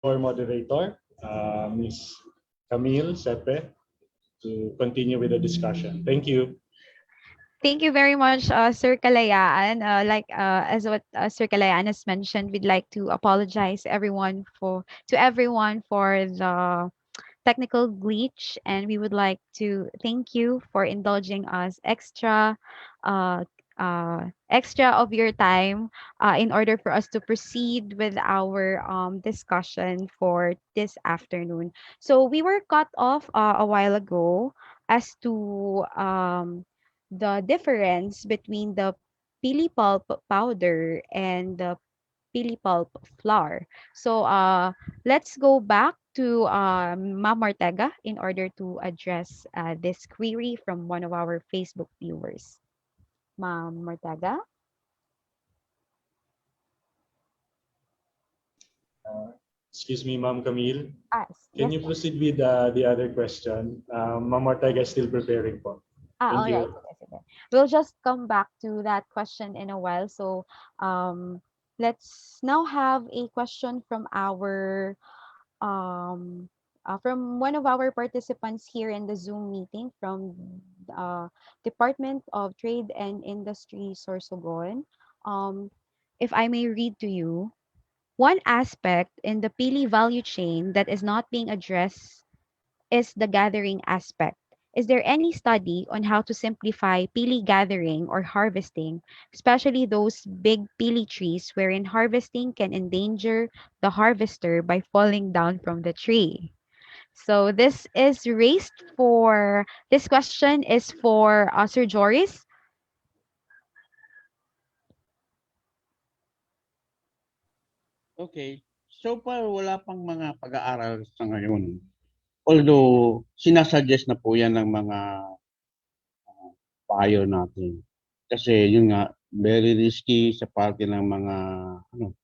our moderator, Ms. Camille Sepe, to continue with the discussion. Thank you. Thank you very much, Sir Kalayaan. As what Sir Kalayaan has mentioned, we'd like to apologize everyone for the technical glitch, and we would like to thank you for indulging us uh, extra of your time in order for us to proceed with our discussion for this afternoon. So we were cut off a while ago as to the difference between the pili pulp powder and the pili pulp flour. So let's go back to Ma'am Ortega in order to address this query from one of our Facebook viewers. Ma'am Ortega? Excuse me, Ma'am Camille. Can Yes you po. proceed with the other question? Ma'am Ortega is still preparing po. Thank All right. you. Sige. We'll just come back to that question in a while. So um, let's now have a question from one of our participants here in the Zoom meeting from Department of Trade and Industry, Sorsogon. Um, if I may read to you, one aspect in the Pili value chain that is not being addressed is the gathering aspect. Is there any study on how to simplify pili gathering or harvesting, especially those big pili trees wherein harvesting can endanger the harvester by falling down from the tree? So this question is for Sir Joris. Okay. So far, wala pang mga pag-aaral sa ngayon. Although, sinasuggest na po yan ng mga payo natin. Kasi yun nga, very risky sa parte ng mga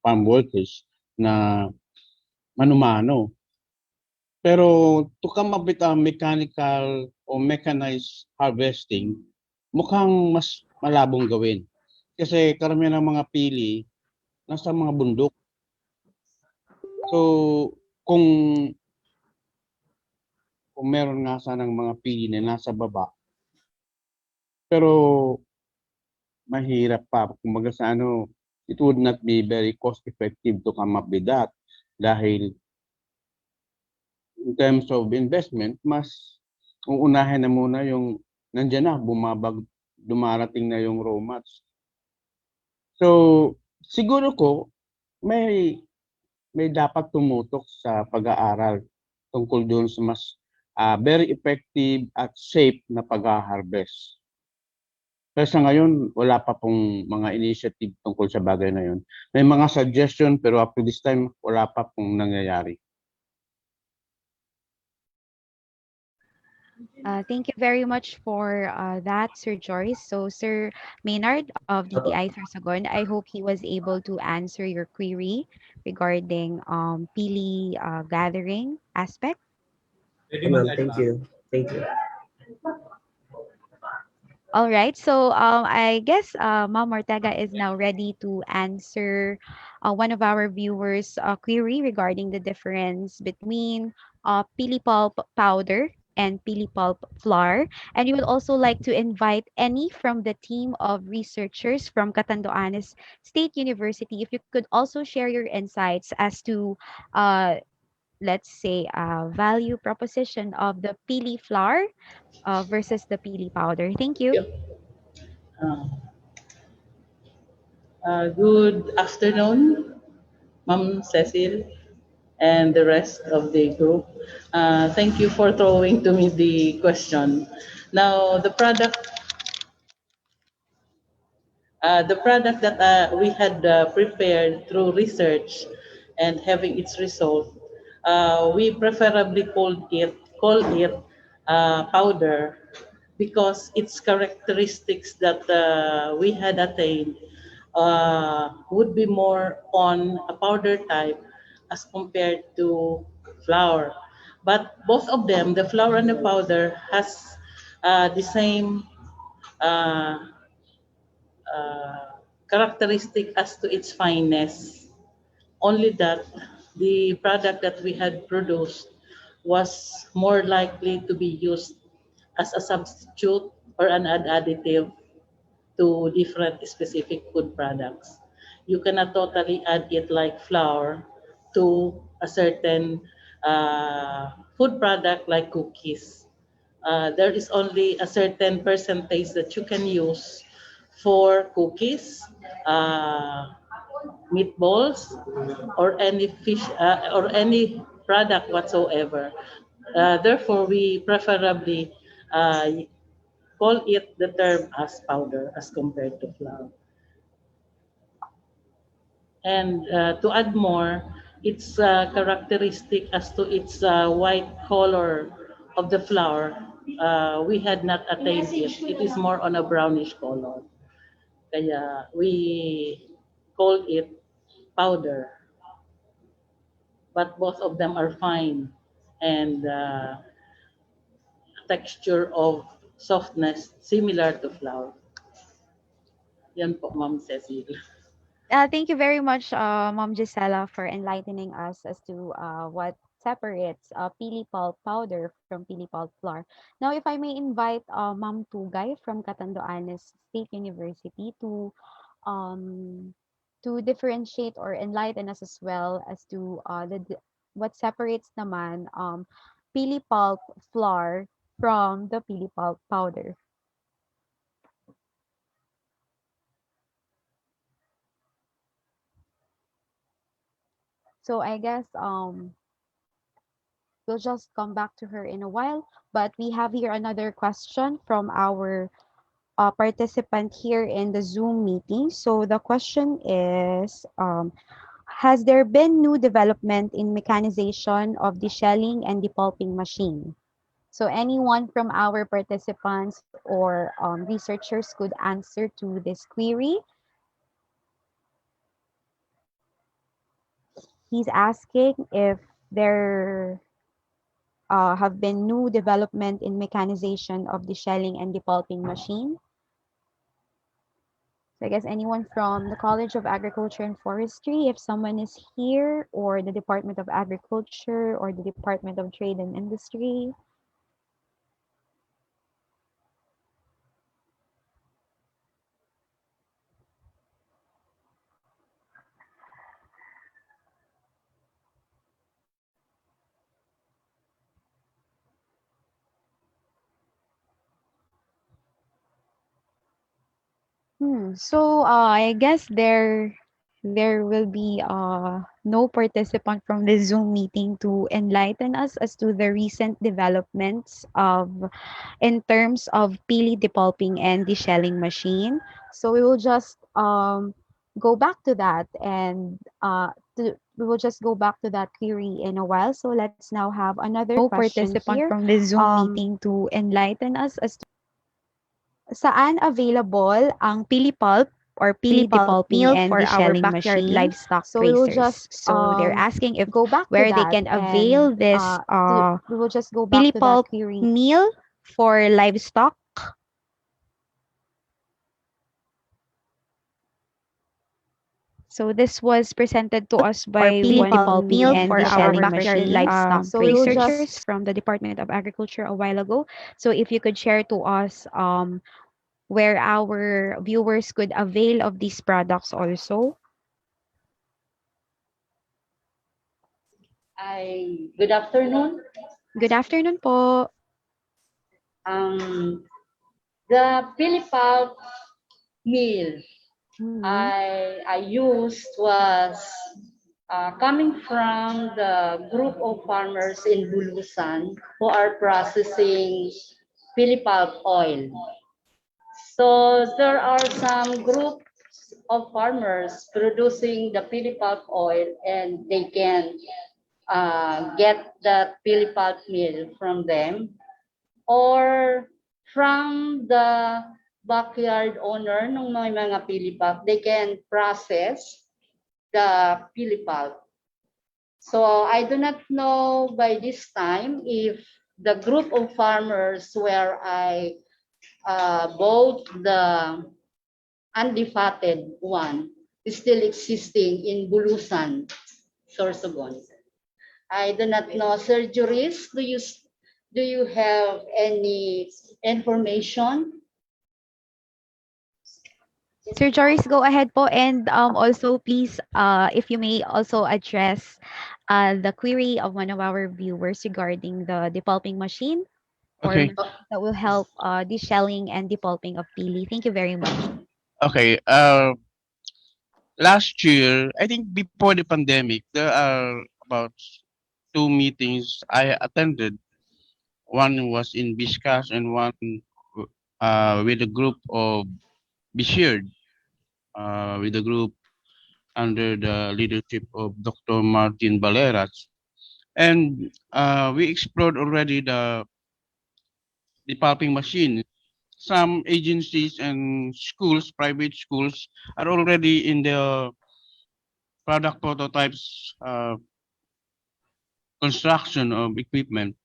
farm workers na manumano. Pero to come up with a mechanical or mechanized harvesting, mukhang mas malabong gawin. Kasi karamihan ng mga pili nasa mga bundok. So, kung meron nga sanang mga pili na nasa baba, pero mahirap pa. Kumbaga sa it would not be very cost effective to come up with that. Dahil in terms of investment, mas uunahin na muna yung nandiyan na, dumarating na yung raw mats. So, siguro ko, may dapat tumutok sa pag-aaral tungkol doon sa mas very effective at safe na pag-harvest. Pero sa ngayon, wala pa pong mga initiative tungkol sa bagay na yun. May mga suggestion pero up to this time, wala pa pong nangyayari. Thank you very much for that, Sir Joyce. So, Sir Maynard of DTI Sorsogon, I hope he was able to answer your query regarding pili gathering aspect. Thank you. Thank you. All right. So, I guess Ma'am Ortega is now ready to answer one of our viewers' query regarding the difference between pili pulp powder and pili pulp flour. And you would also like to invite any from the team of researchers from Catanduanes State University. If you could also share your insights as to let's say, value proposition of the pili flour versus the pili powder. Thank you. Yep. Good afternoon, Ma'am Cecil and the rest of the group. Thank you for throwing to me the question. Now, the product that we had prepared through research and having its result, we preferably call it powder because its characteristics that we had attained would be more on a powder type as compared to flour. But both of them, the flour and the powder, has the same uh, characteristic as to its fineness. Only that the product that we had produced was more likely to be used as a substitute or an additive to different specific food products. You cannot totally add it like flour to a certain food product like cookies. There is only a certain percentage that you can use for cookies, meatballs, or any fish or any product whatsoever. Therefore, we preferably call it the term as powder as compared to flour. And to add more, its characteristic as to its white color of the flour, we had not attained it. It is more on a brownish color. Kaya we call it powder. But both of them are fine and texture of softness similar to flour. Yan po, Ma'am Cecil. Thank you very much, Mom Gisela, for enlightening us as to what separates pili pulp powder from pili pulp flour. Now, if I may invite Ma'am Tugay from Catanduanes State University um, to differentiate or enlighten us as well as to what separates naman pili pulp flour from the pili pulp powder. So I guess we'll just come back to her in a while. But we have here another question from our participant here in the Zoom meeting. So the question is, has there been new development in mechanization of the shelling and the pulping machine? So anyone from our participants or researchers could answer to this query. He's asking if there have been new development in mechanization of the shelling and the pulping machine. So I guess anyone from the College of Agriculture and Forestry, if someone is here, or the Department of Agriculture or the Department of Trade and Industry. So I guess there will be no participant from the Zoom meeting to enlighten us as to the recent developments of in terms of pili depulping and deshelling machine. So we will just go back to that and we will just go back to that query in a while. So let's now have another No question participant here from the Zoom meeting to enlighten us as to saan available ang pili pulp or pili depulping milk and for our deshelling backyard machine. livestock So we will racers. just So they're asking if go back where to they that can avail and this we will just go back pili to that pulp query. meal for livestock. So this was presented to us by pili one pulp milk and for the our shelling backyard machine livestock so racers. researchers from the Department of Agriculture a while ago. So if you could share to us where our viewers could avail of these products also. Good afternoon. Good afternoon po. The Philippa meal Mhm. I used was coming from the group of farmers in Bulusan who are processing Philippa oil. So there are some groups of farmers producing the Philippa oil, and they can get the Philippa meal from them, or from the backyard owner ng mga pilipulp, they can process the pilipulp. So I do not know by this time if the group of farmers where I bought the undefatted one is still existing in Bulusan. Sorsogon. I do not know, Sir Juris, do you have any information? Sir Joris, go ahead po, and also please, if you may also address the query of one of our viewers regarding the depulping machine, or Okay. that will help deshelling and depulping of pili. Thank you very much. Okay. Last year, I think before the pandemic, there are about 2 meetings I attended. One was in Biscas and one with a group of Bishird, with a group under the leadership of Dr. Martin Baleras. And we explored already the pulping machine. Some agencies and schools, private schools, are already in the product prototypes construction of equipment.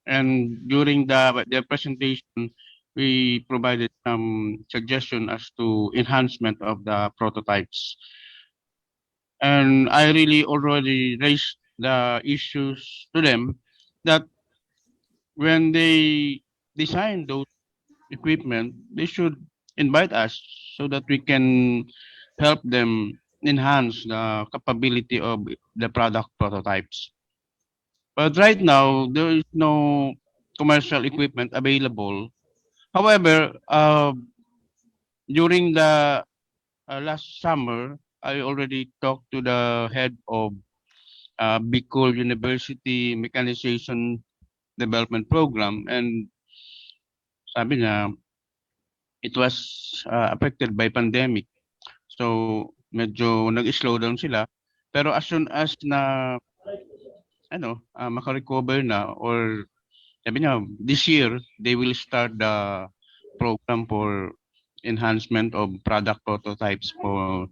And during the presentation, we provided some suggestion as to enhancement of the prototypes. And I really already raised the issues to them that when they design those equipment, they should invite us so that we can help them enhance the capability of the product prototypes. But right now, there is no commercial equipment available. However, during the last summer, I already talked to the head of Bicol University Mechanization Development Program, and sabi niya, it was affected by pandemic. So medyo nag-slow down sila. Pero as soon as na maka-recover na, or sabi niya, this year they will start the program for enhancement of product prototypes for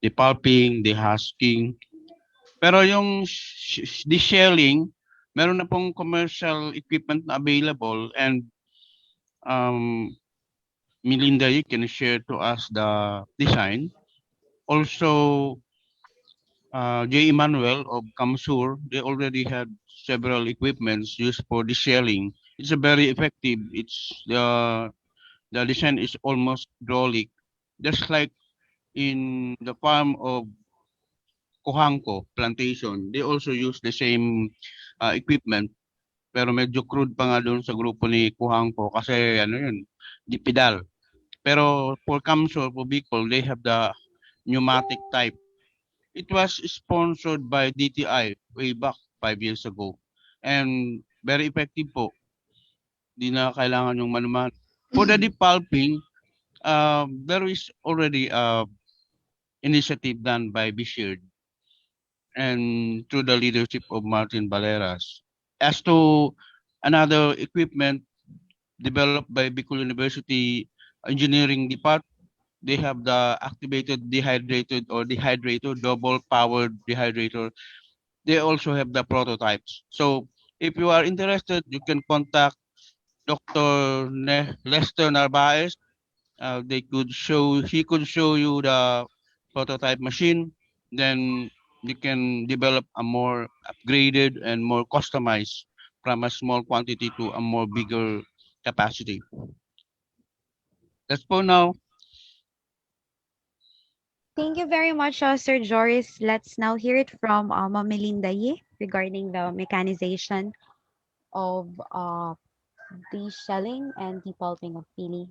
the pulping, the husking. Pero yung the shelling, meron na pong commercial equipment na available, and Melinda, you can share to us the design. Also, J. Emmanuel of Kamsur, they already had several equipments used for the shelling. It's a very effective. It's the design is almost hydraulic, just like in the farm of Cojanco plantation. They also use the same equipment, pero medyo crude pa nga doon sa grupo ni Cojanco kasi di pedal. Pero for Kamsur, for Bicol, they have the pneumatic type. It was sponsored by DTI way back 5 years ago. And very effective po. Di na kailangan yung manuman. For the depulping, there is already initiative done by Bishird and through the leadership of Martin Baleras. As to another equipment developed by Bicol University Engineering Department, they have the activated dehydrated or dehydrator, double powered dehydrator. They also have the prototypes. So if you are interested, you can contact Dr. Lester Narvaez. He could show you the prototype machine. Then you can develop a more upgraded and more customized from a small quantity to a more bigger capacity. That's for now. Thank you very much, Sir Joris. Let's now hear it from Ma'am Melinda Ye regarding the mechanization of the shelling and depulping of pili.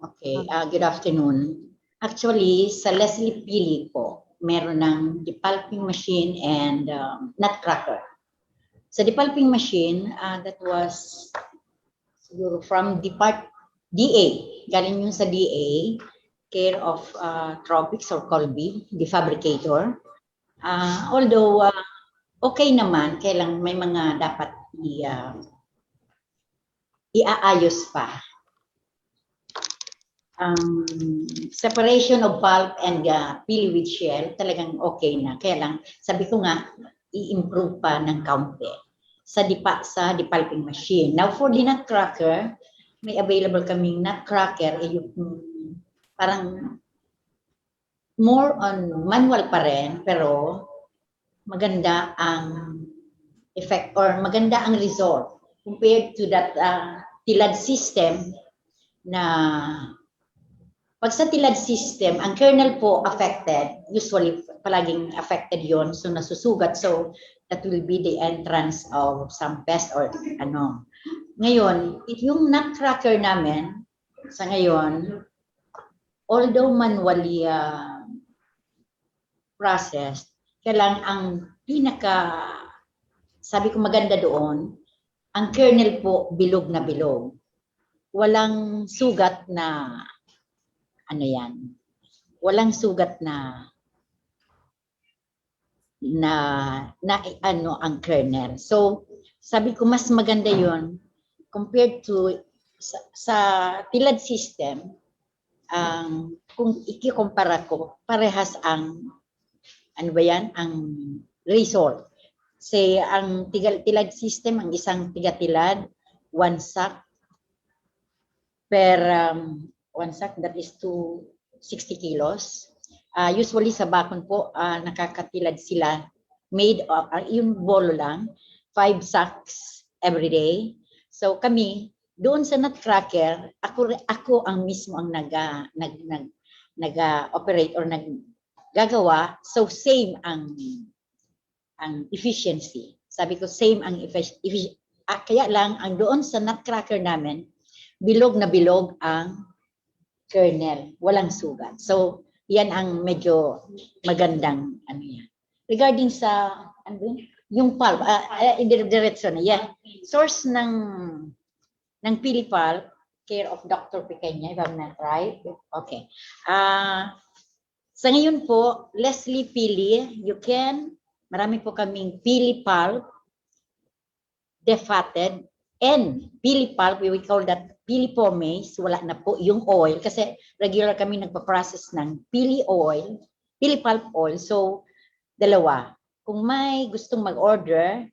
Okay, good afternoon. Actually, sa Leslie Pili po, meron ng depulping machine and nutcracker. Sa depulping machine, that was siguro from DA, galing yung sa DA, care of Tropics or Colby, the fabricator. Although okay naman, kailang may mga dapat iaayos pa. Separation of pulp and pili with shell, talagang okay na. Kaya lang, sabi ko nga, i-improve pa ng kaunti sa depulping machine. Now, for the nutcracker, may available kaming nutcracker, yung parang more on manual pa rin, pero maganda ang effect or maganda ang result compared to that TILAD system na pag sa TILAD system, ang kernel po affected, usually palaging affected yon, so nasusugat, so that will be the entrance of some pest or ano. Ngayon, yung nutcracker namin, sa ngayon, although manually processed, kailang ang pinaka, sabi ko maganda doon, ang kernel po bilog na bilog. Walang sugat na ano yan, walang sugat na ano ang kernel. So, sabi ko mas maganda yon compared to sa TILAD system, kung ikikumpara ko, parehas ang ano ba yan, ang result. Say, ang TILAD system, ang isang tiga-tilad, 1 sack per 1 sack, that is 260 kilos. Usually sa bakon po, nakakatilad sila, made of, yung bolo lang, 5 sacks every day. So kami, doon sa nutcracker, ako ang mismo ang nag-operate or naggagawa. So same ang efficiency. Sabi ko same ang efficiency. Kaya lang ang doon sa nutcracker namin, bilog na bilog ang kernel, walang sugat. So yan ang medyo magandang ano yan. Regarding sa yung pulp, diretso na yan. Source ng pili pulp, care of Dr. Pequeña, if I'm not right. Okay. Sa ngayon po, Leslie Pili, marami po kaming pili pulp, defatted, and pili pulp, we call that pili pomace, wala na po yung oil, kasi regular kami nagpa-process ng pili oil, pili pulp oil, so dalawa. Kung may gustong mag-order,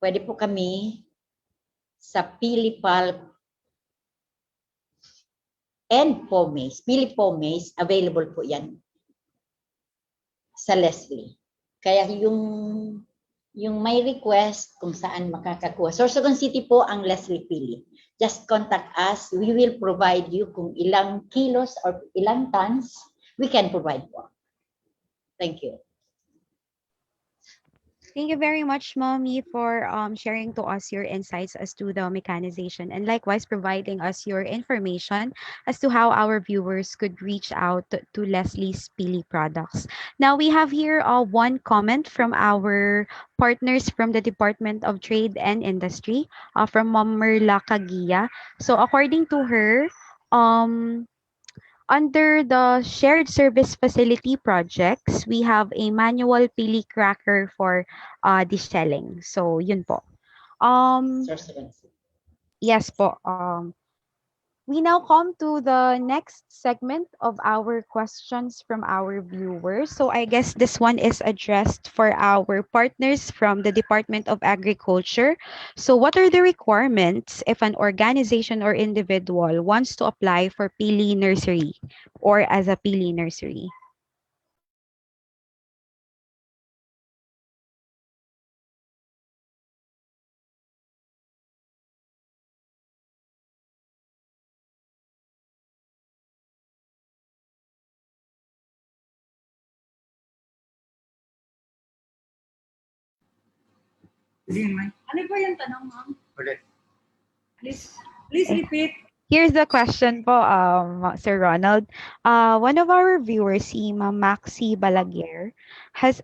pwede po kami sa pili pulp and pomace. Pili pomace, available po yan sa Leslie. Kaya yung may request kung saan makakakuha. Sorsogon City po ang Leslie Pili. Just contact us. We will provide you kung ilang kilos or ilang tons we can provide po. Thank you. Thank you very much, Mommy, for sharing to us your insights as to the mechanization and likewise providing us your information as to how our viewers could reach out to Leslie's Pili products. Now we have here one comment from our partners from the Department of Trade and Industry, from Ma'am Merla Cagia. So according to her, under the shared service facility projects, we have a manual pili cracker for dishelling. So, yun po. Sorsogon City. Yes po. We now come to the next segment of our questions from our viewers. So I guess this one is addressed for our partners from the Department of Agriculture. So what are the requirements if an organization or individual wants to apply for Pili Nursery or as a Pili Nursery? Ano po yung tanong, ma'am? Please repeat. Here's the question po, Sir Ronald. One of our viewers, si Ma'am Maxi Balaguer, has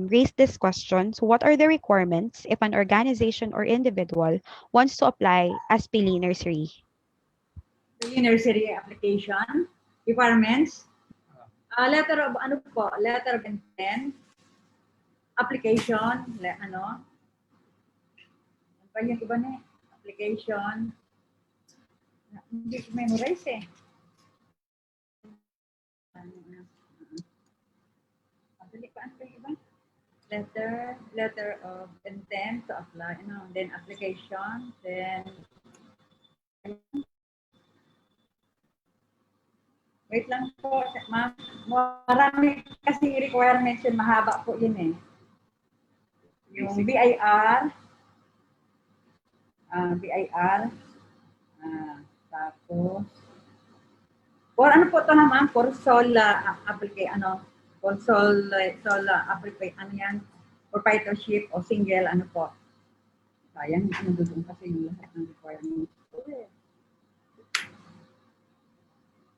raised this question. So what are the requirements if an organization or individual wants to apply as Pili Nursery? The nursery application, requirements, letter of intent, application, ano pa yung iba na application, hindi ko memorize eh. Madali pa ano yung iba? Letter of intent to apply, then application, then wait lang po, ma'am. Marami kasi requirements yun, mahaba po yun eh. yung BIR, BIR, tapos, for ano po ito naman, for sol, ano yan, proprietorship o single, ano po. Sayang, nandun kasi yung lahat ng requirements.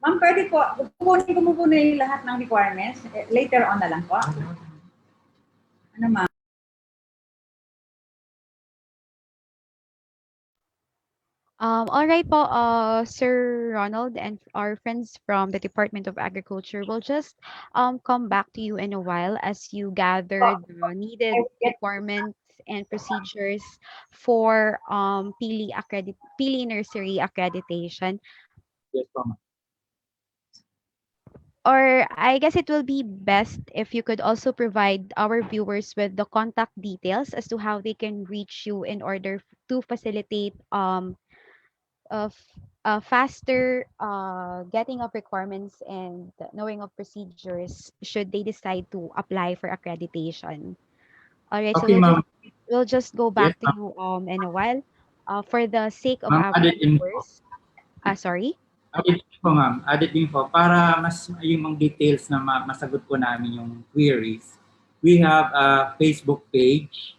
Ma'am, pwede po, kukunin ko muna yung lahat ng requirements. Later on na lang po. Ano ma'am? All right po, Sir Ronald and our friends from the Department of Agriculture will just come back to you in a while as you gather the needed requirements and procedures for Pili Nursery accreditation. Yes, po, ma'am. Or I guess it will be best if you could also provide our viewers with the contact details as to how they can reach you in order to facilitate of faster getting of requirements and knowing of procedures should they decide to apply for accreditation. All right, so Okay, ma'am. we'll just go Yes, back to ma'am. you in a while. For the sake of Ma'am, our added info. viewers, sorry. Added info, ma'am. Added info. Para mas yung mga details na masagot po namin yung queries, we have a Facebook page,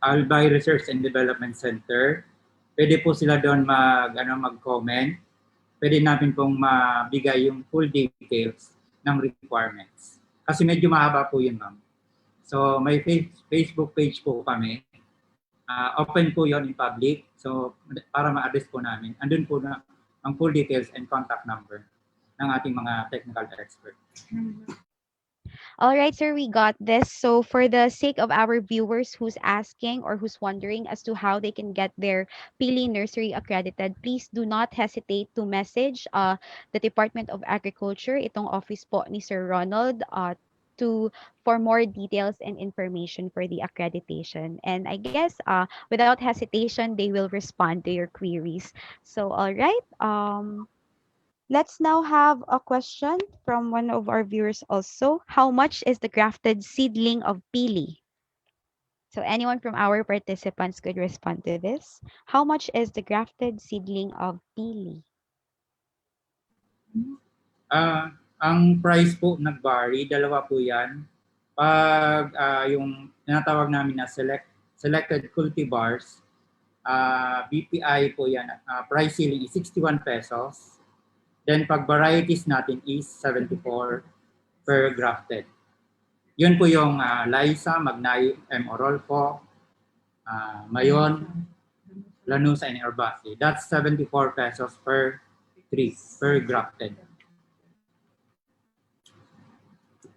Albay Research and Development Center. Pwede po sila doon mag-comment. Pwede natin pong mabigay yung full details ng requirements. Kasi medyo mahaba po yun, ma'am. So, may Facebook page po kami. Open po yon in public. So, para ma-address po namin. Andun po na ang full details and contact number ng ating mga technical experts. All right, sir, we got this. So for the sake of our viewers who's asking or who's wondering as to how they can get their Pili Nursery accredited, please do not hesitate to message the Department of Agriculture, itong office po ni Sir Ronald, for more details and information for the accreditation. And I guess without hesitation, they will respond to your queries. So all right, let's now have a question from one of our viewers also. How much is the grafted seedling of pili? So anyone from our participants could respond to this. How much is the grafted seedling of pili? Ang price po nag-vary, dalawa po yan. Pag yung tinatawag namin na selected cultivars, BPI po yan, price ceiling is 61 pesos. Then pag varieties natin is 74 per grafted. Yun po yung Liza, Magnay, M. Orolfo, Mayon, Lanusa, and Herbacea. That's 74 pesos per tree, per grafted.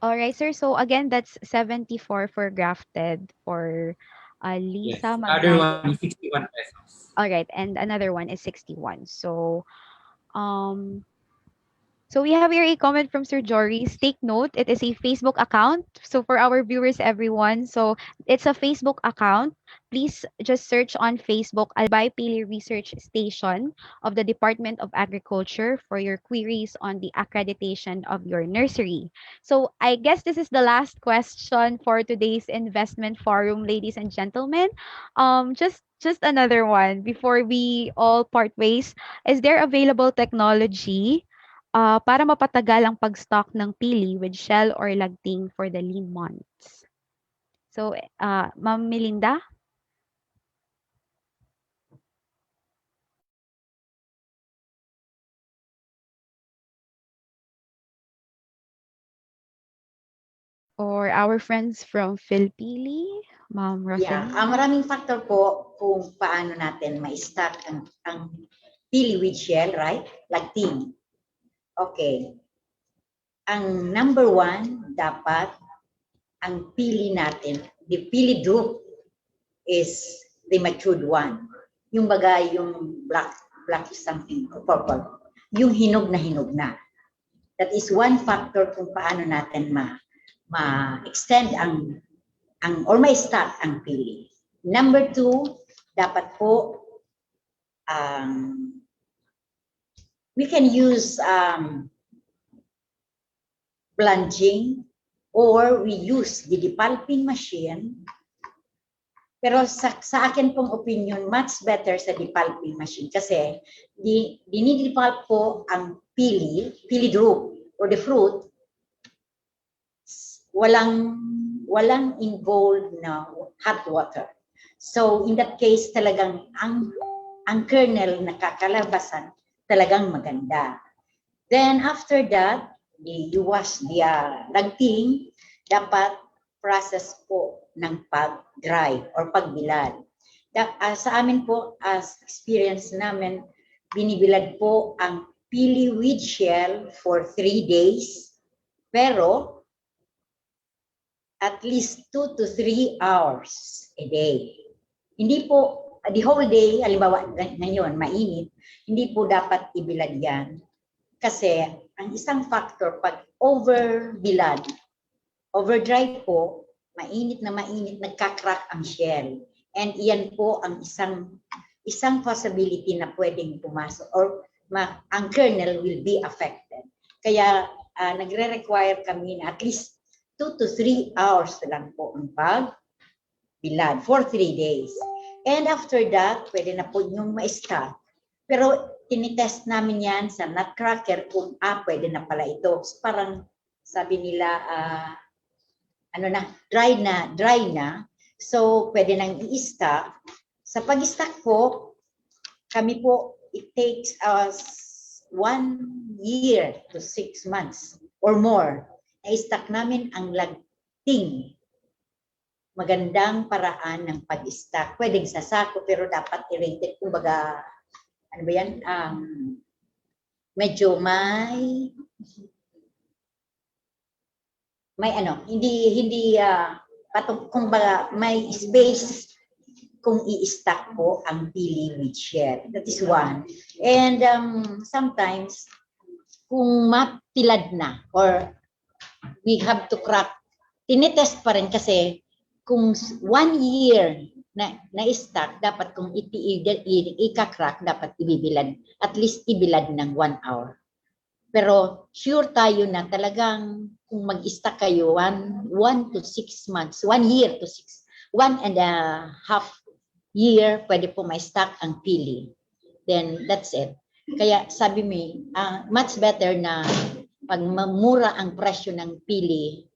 All right, sir. So again, that's 74 for grafted for Lisa, Yes. Magnay. Other one is 61 pesos. All right, and another one is 61. So we have here a comment from Sir Joris. Take note, it is a Facebook account. So for our viewers, everyone, so it's a Facebook account. Please just search on Facebook Albay Pili Research Station of the Department of Agriculture for your queries on the accreditation of your nursery. So I guess this is the last question for today's investment forum, ladies and gentlemen. Just another one before we all part ways. Is there available technology para mapatagal ang pag-stock ng pili with shell or lagting for the lean months? So, Ma'am Melinda? Or our friends from PhilPili, Ma'am Rosalie? Yeah, maraming factor po kung paano natin ma-stock ang pili with shell, right? Lagting. Okay. Ang number one, dapat ang pili natin, the pili drupe is the matured one. Yung bagay, yung black is something, purple. Yung hinog na. That is one factor kung paano natin ma-extend or ma-start ang pili. Number two, dapat po we can use plunging or we use the depulping machine Pero sa akin pong opinion, much better sa depulping machine kasi dinidepulp po ang pili drupe or the fruit, walang involved na hot water. So in that case talagang ang kernel na kakalabasan talagang maganda. Then after that, you wash the lagting, dapat process po ng pag-dry or pagbilad. Sa amin po, as experience namin, binibilad po ang pili with shell for 3 days, pero at least 2 to 3 hours a day. Hindi po, the whole day, halimbawa ngayon, mainit, hindi po dapat ibilad yan. Kasi ang isang factor, pag overbilad, overdry po, mainit, nagka-crack ang shell. And iyan po ang isang possibility na pwedeng pumasok or ang kernel will be affected. Kaya nagre-require kami na at least 2 to 3 hours lang po ang pagbilad for 3 days. And after that, pwede na po yung ma-start. Pero tinitest namin yan sa nutcracker kung pwede na pala ito. So, parang sabi nila, dry na. So, pwede nang i-stack. Sa pag-stack po, kami po, it takes us 1 year to 6 months or more. Na-stack namin ang lagting. Magandang paraan ng pag-stack. Pwedeng sa sako, pero dapat i-rated. Kumbaga, ano ba yan? Medyo may hindi kumbaga may space kung i-stack po ang pili with shell. That is one. And sometimes kung matilad na or we have to crack, tinitest pa rin kasi kung 1 year na-stack, dapat kung ika-crack, dapat ibibilad. At least ibilad ng 1 hour. Pero sure tayo na talagang kung mag-stack kayo 1 to 6 months, 1 year to 1.5 year, pwede po ma-stack ang pili. Then that's it. Kaya sabi mo, much better na pag mura ang presyo ng pili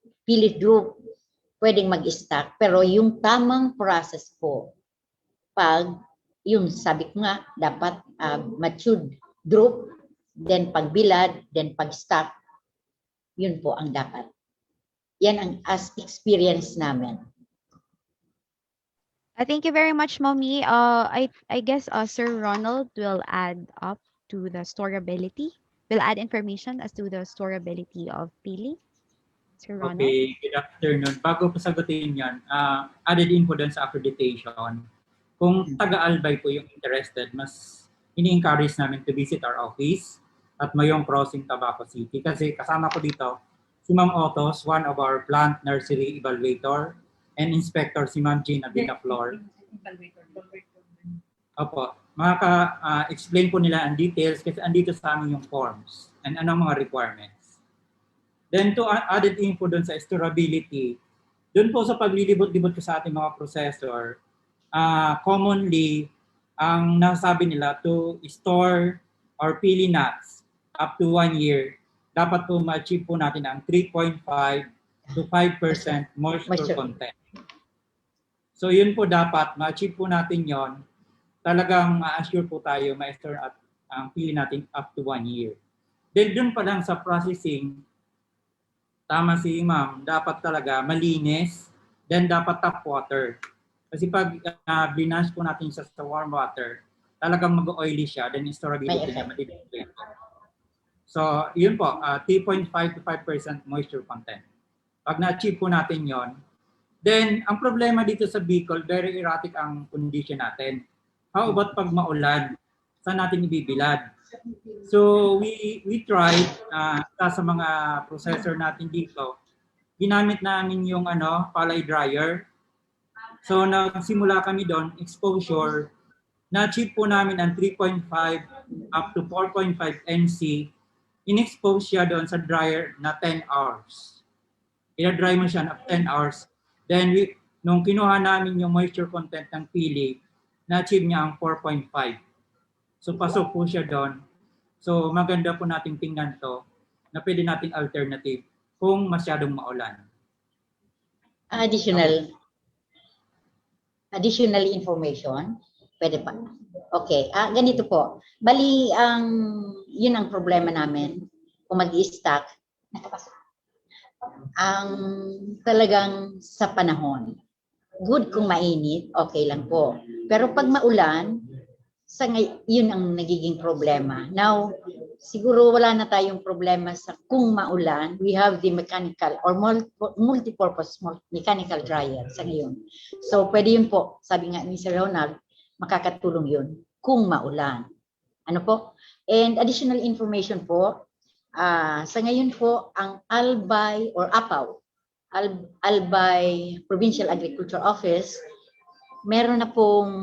drupe, pwedeng mag-stack. Pero yung tamang process po, pag, yung sabi ko nga, dapat matured drupe, then pagbilad, then pag-stack, yun po ang dapat. Yan ang as experience namin. Thank you very much, Mommy. I guess Sir Ronald will add up to the storability. Will add information as to the storability of pili. Sir Ronald. Okay, good afternoon. Bago po sagutin yan, added info dun sa accreditation. Kung taga-Albay po yung interested, mas ini-encourage namin to visit our office at Mayong Crossing, Tabaco City. Kasi kasama ko dito si Ma'am Otos, one of our plant nursery evaluator, and inspector si Ma'am Jean Abinaflor. Opo, explain po nila ang details kasi andito sa amin yung forms and anong mga requirements. Then to added info doon sa storability, doon po sa paglilibot-libot ko sa ating mga processor, commonly, ang nasabi nila to store or pili nuts up to 1 year, dapat po ma-achieve po natin ang 3.5 to 5% moisture content. So yun po dapat, ma-achieve po natin yon. Talagang ma-assure po tayo, ma-store at ang pili natin up to 1 year. Then doon pa lang sa processing, tama si Ma'am, dapat talaga malinis, then dapat tap water. Kasi pag blinash po natin sa warm water, talagang mag-oily siya, then storability niya madidiplate. So, yun po, 3.5 to 5% moisture content. Pag na-achieve po natin yon, then ang problema dito sa Bicol, very erratic ang condition natin. How about pag maulan? Saan natin ibibilad? So we tried sa mga processor natin dito, ginamit namin yung palay dryer. So nagsimula kami doon, exposure, na-achieve po namin ang 3.5 up to 4.5 NC. In-expose siya doon sa dryer na 10 hours. I-dry mo siya na 10 hours. Then nung kinuha namin yung moisture content ng pili, na-achieve niya ang 4.5. So pasok po siya doon. So maganda po nating tingnan to na pwede nating alternative kung masyadong maulan. Additional information, pwede pa. Okay, ganito po. Bali, yun ang problema namin kung mag-i-stack. Ang talagang sa panahon. Good kung mainit, okay lang po. Pero pag maulan, yun ang nagiging problema. Now, siguro wala na tayong problema sa kung maulan. We have the mechanical or multi-purpose mechanical dryer sa ngayon. So, pwede yun po. Sabi nga ni Sir Ronald, makakatulong yun kung maulan. Ano po? And additional information po, sa ngayon po, ang Albay or APAW, Albay Provincial Agriculture Office, meron na pong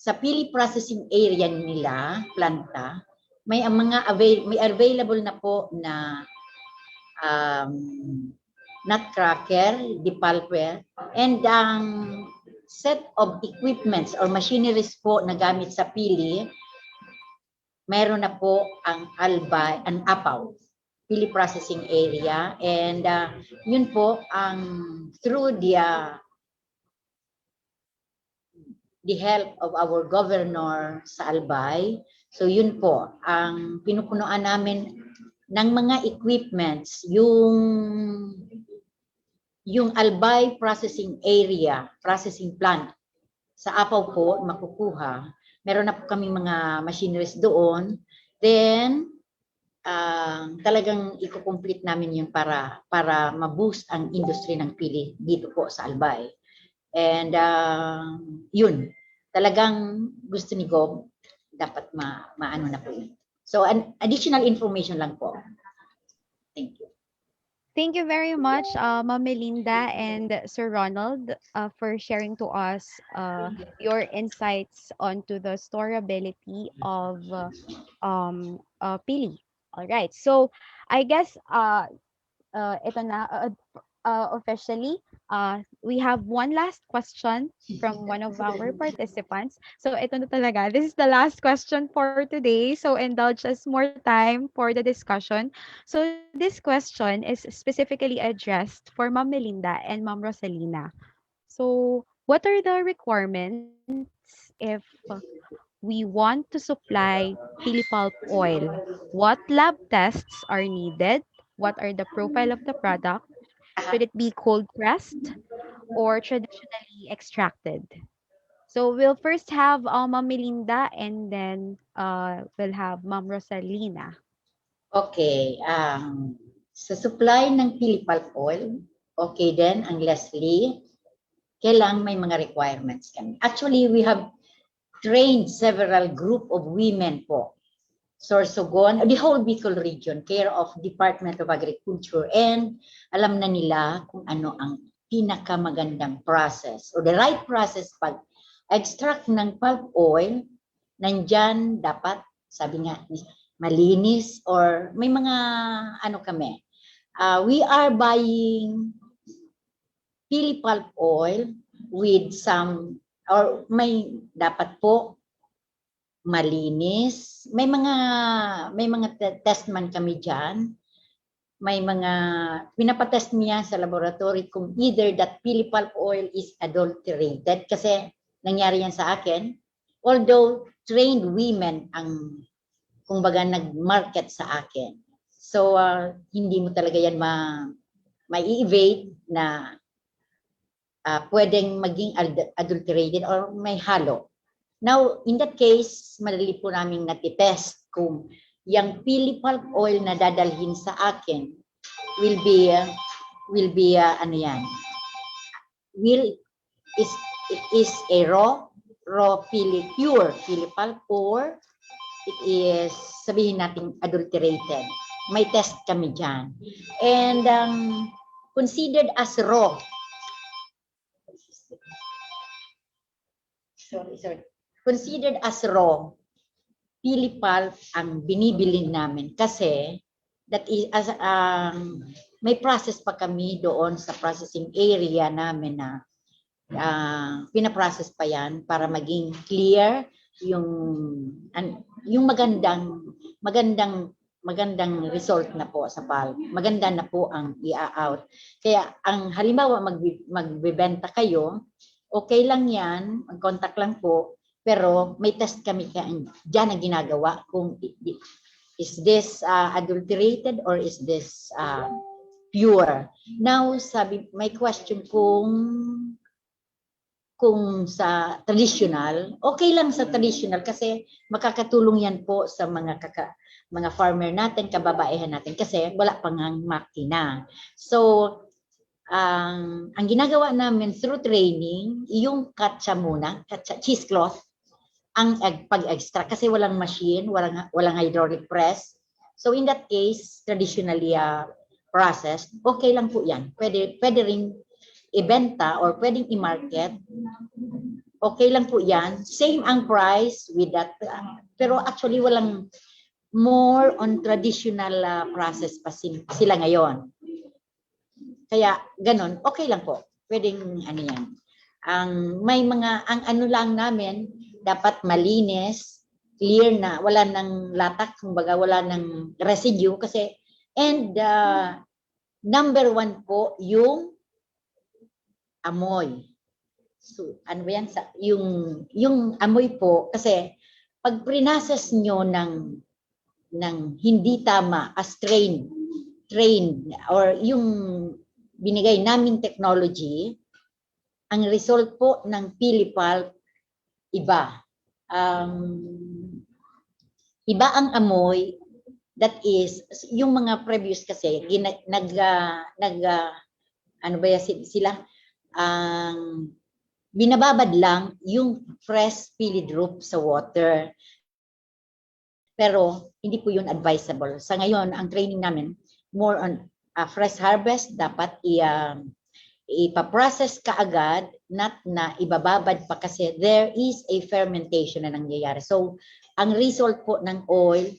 sa pili processing area nila, planta, may available na po na nutcracker, depulper, and ang set of equipments or machineries po na gamit sa pili, meron na po ang Albay, ang APAW, pili processing area, and yun po ang through the help of our governor sa Albay. So yun po, ang pinupunuan namin ng mga equipments, yung Albay processing area, processing plant sa APAW po makukuha. Meron na po kaming mga machineries doon. Then, talagang i-complete namin yun para ma-boost ang industry ng pili dito po sa Albay. And yun, talagang gusto ni Gob, dapat maano na po yun. So, an additional information lang po. Thank you. Thank you very much, Ma'am Melinda and Sir Ronald, for sharing to us your insights onto the storability of pili. All right. So, I guess ito na officially. We have one last question from one of our participants. So ito na talaga. This is the last question for today. So indulge us more time for the discussion. So this question is specifically addressed for Ma'am Melinda and Ma'am Rosalina. So what are the requirements if we want to supply pili pulp oil? What lab tests are needed? What are the profile of the product? Should it be cold pressed or traditionally extracted? So we'll first have Ma'am Melinda and then we'll have Ma'am Rosalina. Okay, sa supply ng pili pulp oil, okay din ang Leslie, kailang may mga requirements kami. Actually, we have trained several group of women po. Sorsogon, the whole Bicol region, care of Department of Agriculture, and alam na nila kung ano ang pinakamagandang process or the right process pag extract ng pulp oil. Nandyan dapat, sabi nga, malinis or may mga ano kami. We are buying pili pulp oil with some or may dapat po malinis. May mga test man kami diyan. May mga pinapatest niya sa laboratory kung either that pili pulp oil is adulterated kasi nangyari yan sa akin. Although trained women ang kumbaga nag-market sa akin. So hindi mo talaga yan ma-evade na pwedeng maging adulterated or may halo. Now, in that case, madali po namin natitest kung yung pili pulp oil na dadalhin sa akin will be ano yan? It is a raw pili, pure pili pulp, or it is, sabihin natin, adulterated. May test kami dyan. And considered as raw. Sorry. Considered as raw, pili pulp ang binibili namin kasi that is may process pa kami doon sa processing area namin na pinaprocess pa yan para maging clear yung magandang result na po sa PAL. Maganda na po ang i-out. Kaya ang halimbawa magbebenta kayo, okay lang yan, mag-contact lang po, pero may test kami diyan na ginagawa kung is this adulterated or is this pure. Now, may question kung sa traditional, okay lang sa traditional kasi makakatulong yan po sa mga farmer natin, kababaihan natin kasi wala pang makina. So, ang ginagawa namin through training, yung katsa muna, cheesecloth, ang pag-extract kasi walang machine, walang hydraulic press. So in that case, traditionally processed, okay lang po yan. Pwede ring ibenta or pwedeng i-market. Okay lang po yan. Same ang price with that. Pero actually walang more on traditional process pa sila ngayon. Kaya ganon, okay lang po. Pwedeng ano yan. Ang ano lang namin, dapat malinis, clear na, wala nang latak, kumbaga wala nang residue kasi and number 1 po yung amoy. So, ano ba yan? Yung amoy po, kasi pag prinases nyo ng hindi tama as trained, or yung binigay naming technology, ang result po ng Pilipal, iba. Iba ang amoy, that is, yung mga previous kasi, ano ba yan sila? Binababad lang yung fresh pili drop sa water. Pero hindi po yun advisable. Sa ngayon, ang training namin, more on fresh harvest, dapat ipaprocess kaagad, not na ibababad pa kasi there is a fermentation na nangyayari. So, ang result po ng oil,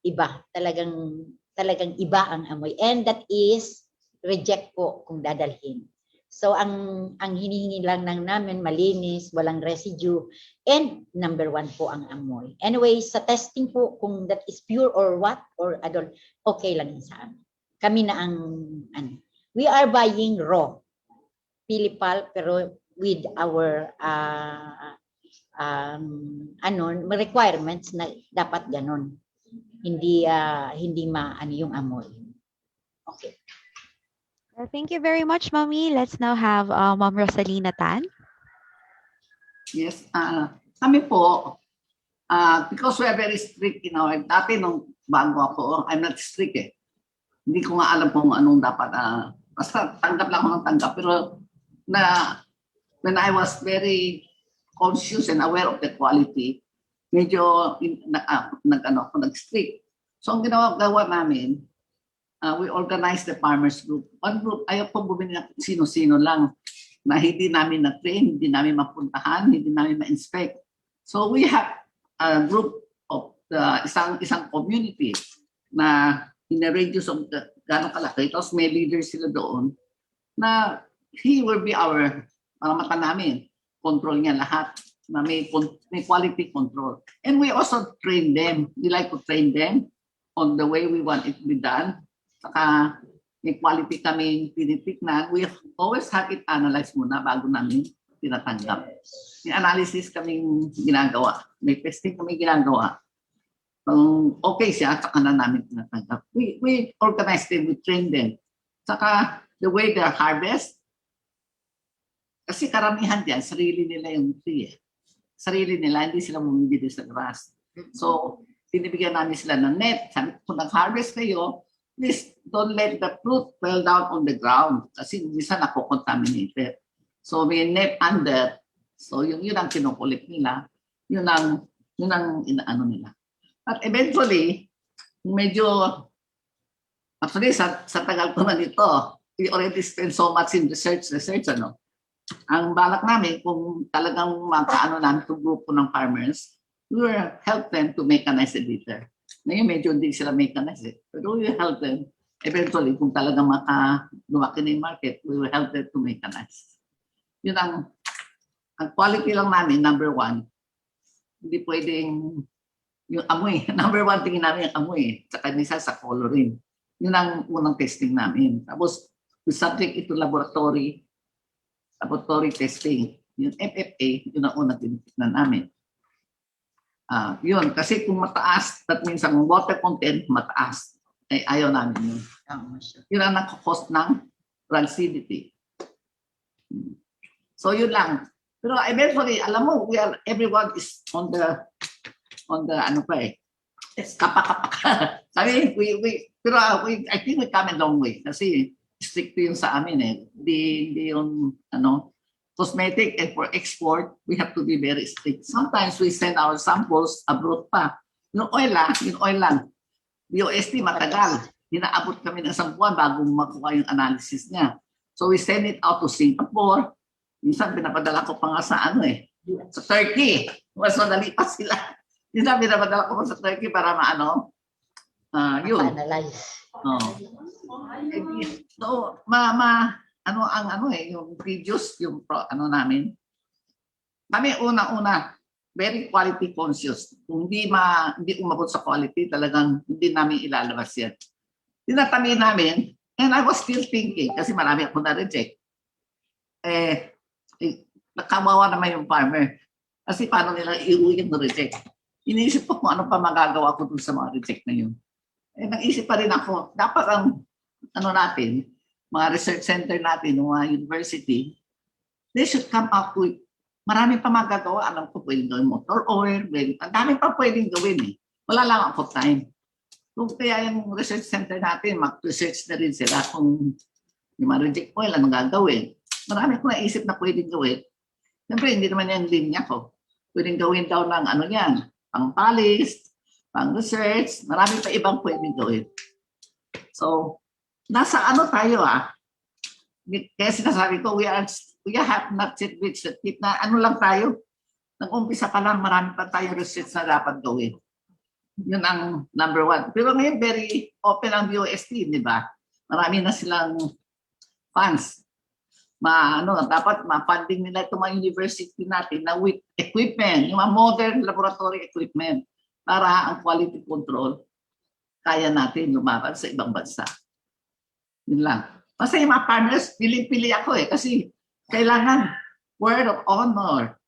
iba. Talagang iba ang amoy. And that is reject po kung dadalhin. So, ang hinihingi lang namin, malinis, walang residue, and number 1 po ang amoy. Anyway, sa testing po, kung that is pure or what, or adult, okay lang yun sa amin. Kami na we are buying raw Pilipal, pero with our requirements na dapat ganon. Hindi yung amoy. Okay. Thank you very much, Mommy. Let's now have Ma'am Rosalina Tan. Yes, kami po, because we are very strict, dati nung bago ako, I'm not strict eh. Hindi ko nga alam kung anong dapat, basta tanggap lang ako ng tanggap. Pero when I was very conscious and aware of the quality, medyo nag-strict. So ang ginawa namin, we organized the farmers group. One group, ayaw po bumili na sino-sino lang na hindi namin na-train, hindi namin mapuntahan, hindi namin ma-inspect. So we have a group of isang community na in a radius of gano'ng kalaki. Tapos may leaders sila doon na he will be our mata namin. Control niya lahat na may quality control. And we also train them. We like to train them on the way we want it to be done. Saka may quality kami tinitignan. We always have it analyzed muna bago namin tinatanggap. May analysis kaming ginagawa. May testing kami ginagawa. Kung okay siya, saka na namin tinatanggap. We organize them, we train them. Saka the way they harvest, kasi karamihan diyan, sarili nila yung tree. Sarili nila, hindi sila bumibili sa grass. So, binibigyan namin sila ng net. Sabi, kung nag-harvest kayo, please don't let the fruit fall down on the ground kasi minsan nako-contaminated. So may net under. So yun ang kinukulit nila. Yun ang inaano nila. But eventually, actually sa tagal ko na dito, we already spent so much in research, Ang balak namin kung talagang makaano namin itong grupo ng farmers, we will help them to mechanize the litter. Ngayon medyo hindi sila mechanize pero we help them eventually, kung talagang lumaki na yung market, we will help them to mechanize. Yun ang quality lang namin, number one. Hindi pwedeng yung amoy. Number one, tingin namin yung amoy. Tsaka nisa sa coloring. Yun ang unang testing namin. Tapos, we subject ito laboratory testing. Yung FFA, yun ang unang tinitignan namin. Yun, kasi kung mataas, that means ang water content mataas. Ay ayaw namin yun. Yun ang nakakos ng rancidity. So yun lang. Pero eventually, alam mo, everyone is on the ano pa eh. Kapa-kapa. Sabi, I think we come a long way. Kasi strict yun sa amin eh. Hindi yung cosmetic, and for export, we have to be very strict. Sometimes we send our samples abroad pa. Yung oil lang. DOST matagal. Hinaabot kami ng 1 buwan bago makuha yung analysis niya. So we send it out to Singapore. Minsan pinapadala ko pa nga sa sa Turkey. Mas madali pa sila. Minsan pinapadala ko pa sa Turkey para yun. Analyze. So, yung videos, namin. Kami una, very quality conscious. Kung hindi umabot sa quality, talagang hindi namin ilalabas yan. Tinatabi namin, and I was still thinking, kasi marami ako na-reject. Nakawawa naman yung farmer. Kasi paano nila iuwi yung reject? Iniisip ko kung ano pa magagawa ko dun sa mga reject na yun. Nag-isip pa rin ako, dapat ang natin, mga research center natin, mga university, they should come up with marami pa magagawa. Alam ko pwedeng gawin motor oil, ang dami pa pwedeng gawin eh. Wala lang ako time. So, kaya yung research center natin, mag-research na rin sila kung yung mga reject oil, anong gagawin. Marami akong naisip na pwedeng gawin. Siyempre, hindi naman yung linya ko. Pwedeng gawin daw ng pang-polish, pang-research, marami pa ibang pwedeng gawin. So, nasa tayo kaya sinasabi ko, we have not yet reached the tip na lang tayo. Nag-umpisa pa lang, marami pa tayong research na dapat gawin. Yun ang number one. Pero ngayon, very open ang DOST, di ba? Marami na silang funds. Dapat ma-funding nila itong mga university natin na with equipment, yung mga modern laboratory equipment para ang quality control kaya natin lumaban sa ibang bansa. Yun lang. Basta yung mga partners, piling-pili ako kasi kailangan word of honor.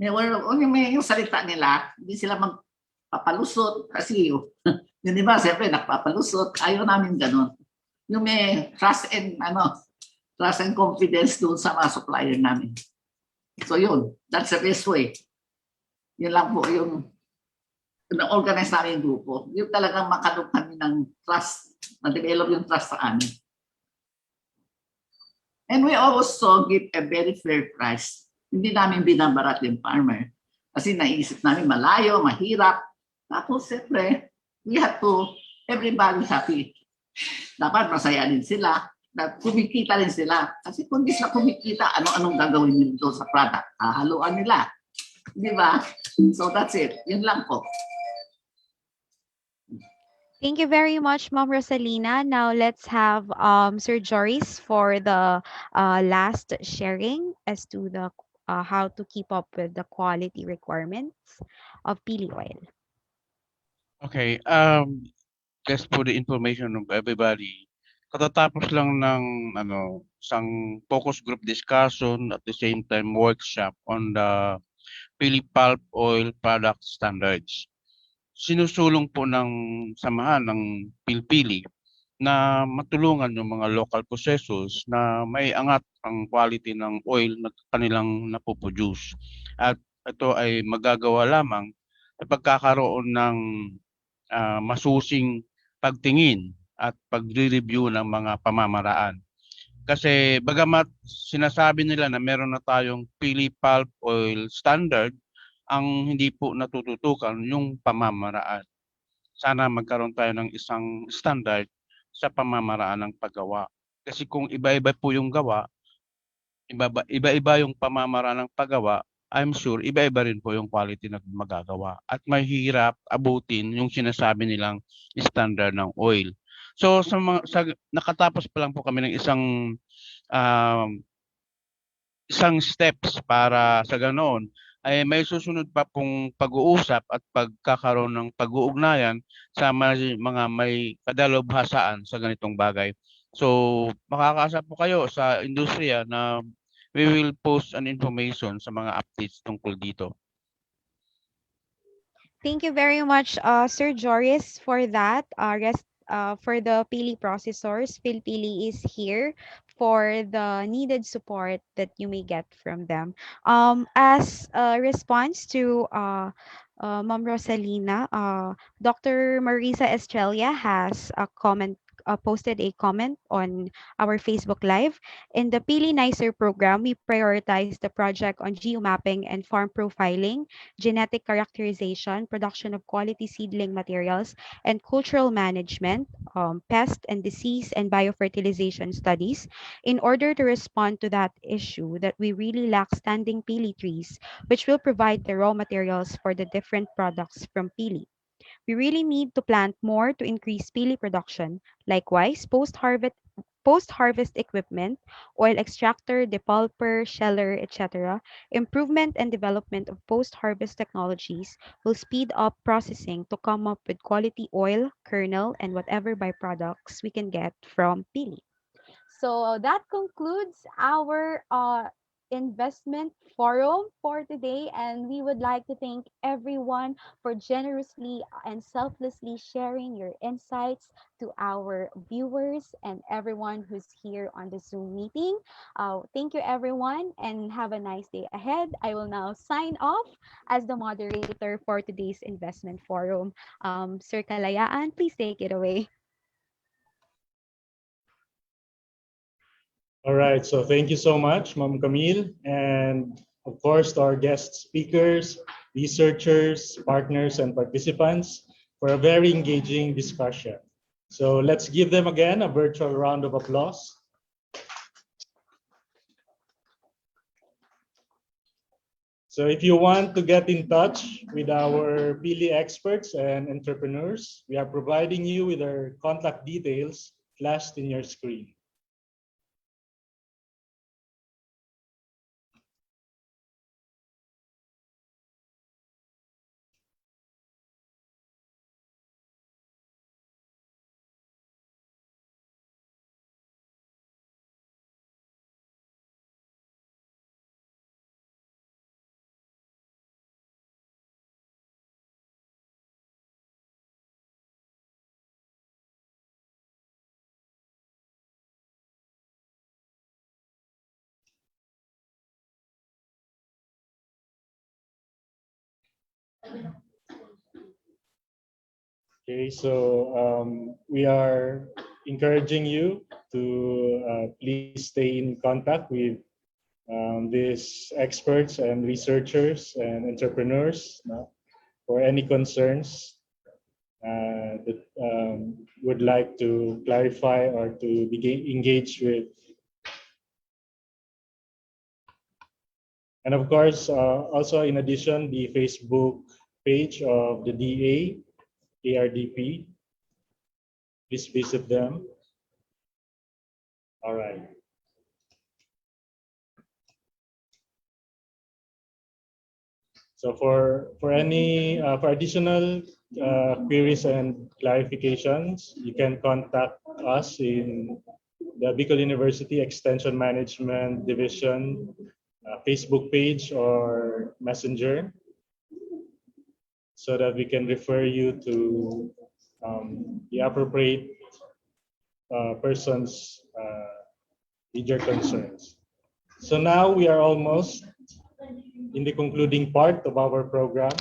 May word of honor, yung salita nila, hindi sila magpapalusot kasi yun di ba, siyempre nagpapalusot, ayaw namin ganun. Yung may trust and confidence doon sa mga supplier namin. So yun, that's the best way. Yun lang po yung na-organize namin yung grupo. Yung talagang makadog kami ng trust, na-develop yung trust sa amin. And we also give a very fair price. Hindi namin binabarat yung farmer. Kasi naisip namin malayo, mahirap. Tapos siyempre, we have to, everybody happy. Dapat masaya din sila. Kumikita rin sila. Kasi kung di sila kumikita, anong gagawin nila sa product? Haluan nila. Di ba? So that's it. Yun lang po. Thank you very much, Ma'am Rosalina. Now let's have Sir Joris for the last sharing as to the how to keep up with the quality requirements of pili oil. Okay, just for the information of everybody, katatapos lang ng isang focus group discussion at the same time workshop on the pili pulp oil product standards. Sinusulong po ng samahan ng Pilpili na matulungan yung mga local processors na may angat ang quality ng oil na kanilang napoproduce. At ito ay magagawa lamang sa pagkakaroon ng masusing pagtingin at pagre-review ng mga pamamaraan. Kasi bagamat sinasabi nila na meron na tayong pili pulp oil standard, ang hindi po natututukan yung pamamaraan. Sana magkaroon tayo ng isang standard sa pamamaraan ng paggawa. Kasi kung iba-iba po yung gawa, iba-iba yung pamamaraan ng paggawa, I'm sure iba-iba rin po yung quality na magagawa. At mahirap abutin yung sinasabi nilang standard ng oil. So nakatapos pa lang po kami ng um, isang steps para sa ganoon ay may susunod pa pong pag-uusap at pagkakaroon ng pag-uugnayan sa mga may kadalubhasaan sa ganitong bagay. So makakaasa po kayo sa industriya na we will post an information sa mga updates tungkol dito. Thank you very much, Sir Joris, for that. For the Pili processors, PhilPili is here for the needed support that you may get from them. As a response to Ma'am Rosalina, Dr. Marisa Estrella has posted a comment on our Facebook Live. In the Pili Nicer program, we prioritize the project on geomapping and farm profiling, genetic characterization, production of quality seedling materials, and cultural management, pest and disease and biofertilization studies in order to respond to that issue that we really lack standing pili trees, which will provide the raw materials for the different products from pili. We really need to plant more to increase pili production. Likewise, post-harvest equipment, oil extractor, depulper, sheller, etc., improvement and development of post-harvest technologies will speed up processing to come up with quality oil, kernel, and whatever byproducts we can get from pili. So that concludes our investment forum for today, and we would like to thank everyone for generously and selflessly sharing your insights to our viewers and everyone who's here on the Zoom meeting. Thank you, everyone, and have a nice day ahead. I will now sign off as the moderator for today's investment forum. Sir Kalayaan, please take it away. All right, so thank you so much, Ma'am Camille, and of course to our guest speakers, researchers, partners, and participants for a very engaging discussion. So let's give them again a virtual round of applause. So if you want to get in touch with our pili experts and entrepreneurs, we are providing you with our contact details flashed in your screen. Okay, so we are encouraging you to please stay in contact with these experts and researchers and entrepreneurs for any concerns that would like to clarify or to engage with. And of course, also in addition, the Facebook page of the DA, ARDP. Please visit them. All right. So for any for additional queries and clarifications, you can contact us in the Bicol University Extension Management Division Facebook page or Messenger, so that we can refer you to the appropriate persons with your concerns. So now we are almost in the concluding part of our program.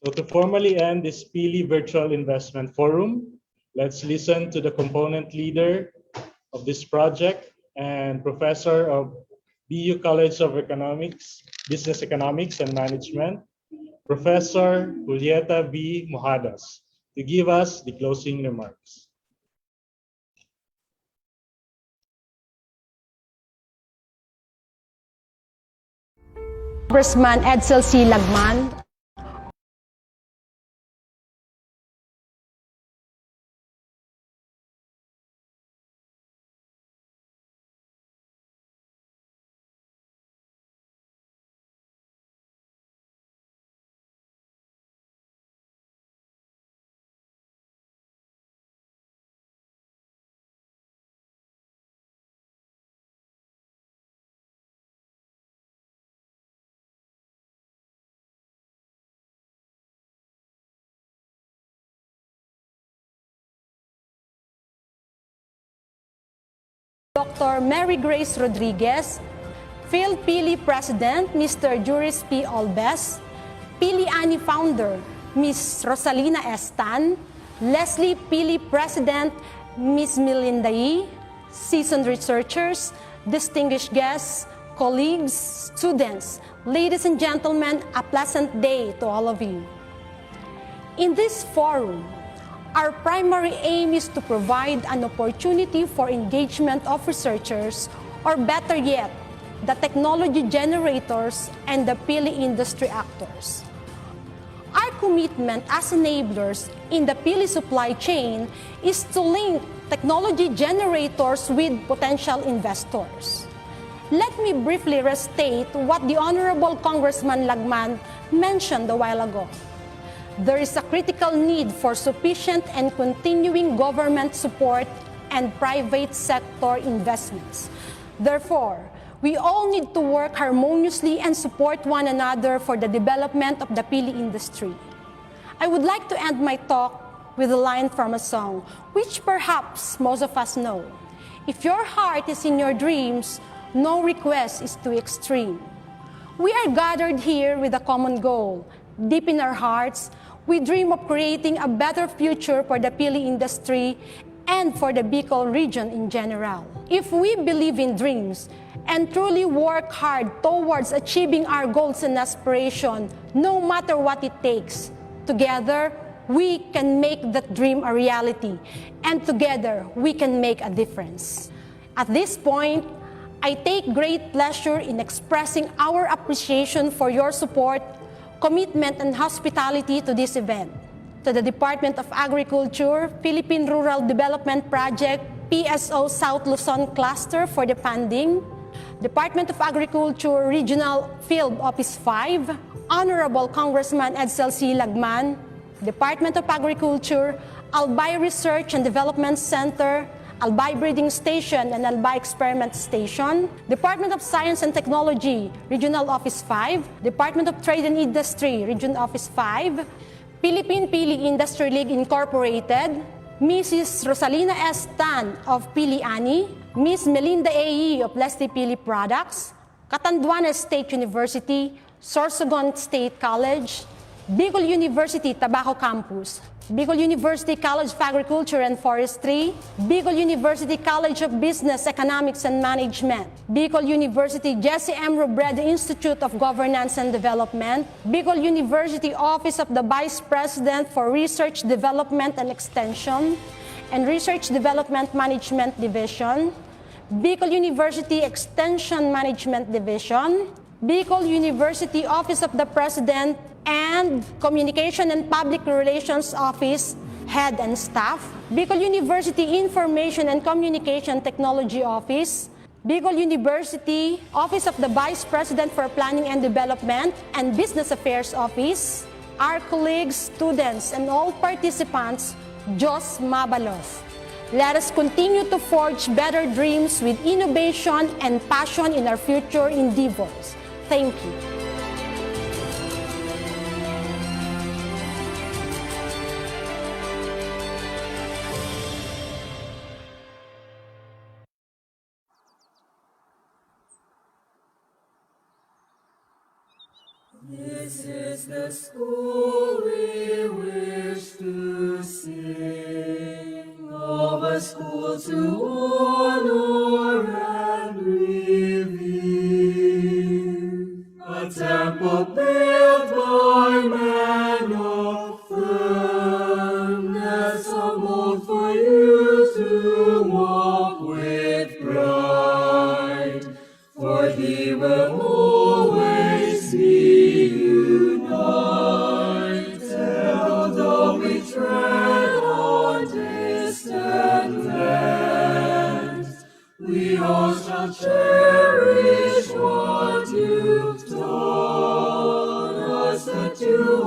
So to formally end this Pili Virtual Investment Forum, let's listen to the component leader of this project and professor of BU College of Economics, Business Economics and Management, Professor Julieta V. Mojadas, to give us the closing remarks. Congressman Edsel C. Lagman, Dr. Mary Grace Rodriguez, PhilPili President, Mr. Juris P. Olbes, Pili-Ani Founder, Ms. Rosalina S. Tan, Leslie Pili President, Ms. Melinda Yee, seasoned researchers, distinguished guests, colleagues, students, ladies and gentlemen, a pleasant day to all of you. In this forum, our primary aim is to provide an opportunity for engagement of researchers, or better yet, the technology generators and the Pili industry actors. Our commitment as enablers in the Pili supply chain is to link technology generators with potential investors. Let me briefly restate what the Honorable Congressman Lagman mentioned a while ago. There is a critical need for sufficient and continuing government support and private sector investments. Therefore, we all need to work harmoniously and support one another for the development of the Pili industry. I would like to end my talk with a line from a song, which perhaps most of us know. If your heart is in your dreams, no request is too extreme. We are gathered here with a common goal. Deep in our hearts, we dream of creating a better future for the Pili industry and for the Bicol region in general. If we believe in dreams and truly work hard towards achieving our goals and aspirations, no matter what it takes, together we can make that dream a reality, and together we can make a difference. At this point, I take great pleasure in expressing our appreciation for your support, commitment, and hospitality to this event. To the Department of Agriculture, Philippine Rural Development Project, PSO South Luzon Cluster for the funding, Department of Agriculture Regional Field Office 5, Honorable Congressman Edsel C. Lagman, Department of Agriculture, Albay Research and Development Center, Albay Breeding Station and Albay Experiment Station, Department of Science and Technology, Regional Office 5, Department of Trade and Industry, Region Office 5, Philippine Pili Industry League Incorporated, Mrs. Rosalina S. Tan of Pili-Ani, Ms. Melinda A. Yee of Leslie Pili Products, Catanduanes State University, Sorsogon State College, Bicol University Tabaco Campus, Bicol University College of Agriculture and Forestry, Bicol University College of Business, Economics and Management, Bicol University Jesse M. Robredo Institute of Governance and Development, Bicol University Office of the Vice President for Research Development and Extension, and Research Development Management Division, Bicol University Extension Management Division, Bicol University Office of the President and Communication and Public Relations Office, Head and Staff, Bicol University Information and Communication Technology Office, Bicol University Office of the Vice President for Planning and Development and Business Affairs Office, our colleagues, students, and all participants, Diyos Mabalos. Let us continue to forge better dreams with innovation and passion in our future endeavors. Thank you. This is the school we wish to sing, of a school to honor and revere, a temple built by men of firmness, a mold for you to walk with pride, for He will always be united, although we tread on distant lands. We all shall cherish what you've taught us, that you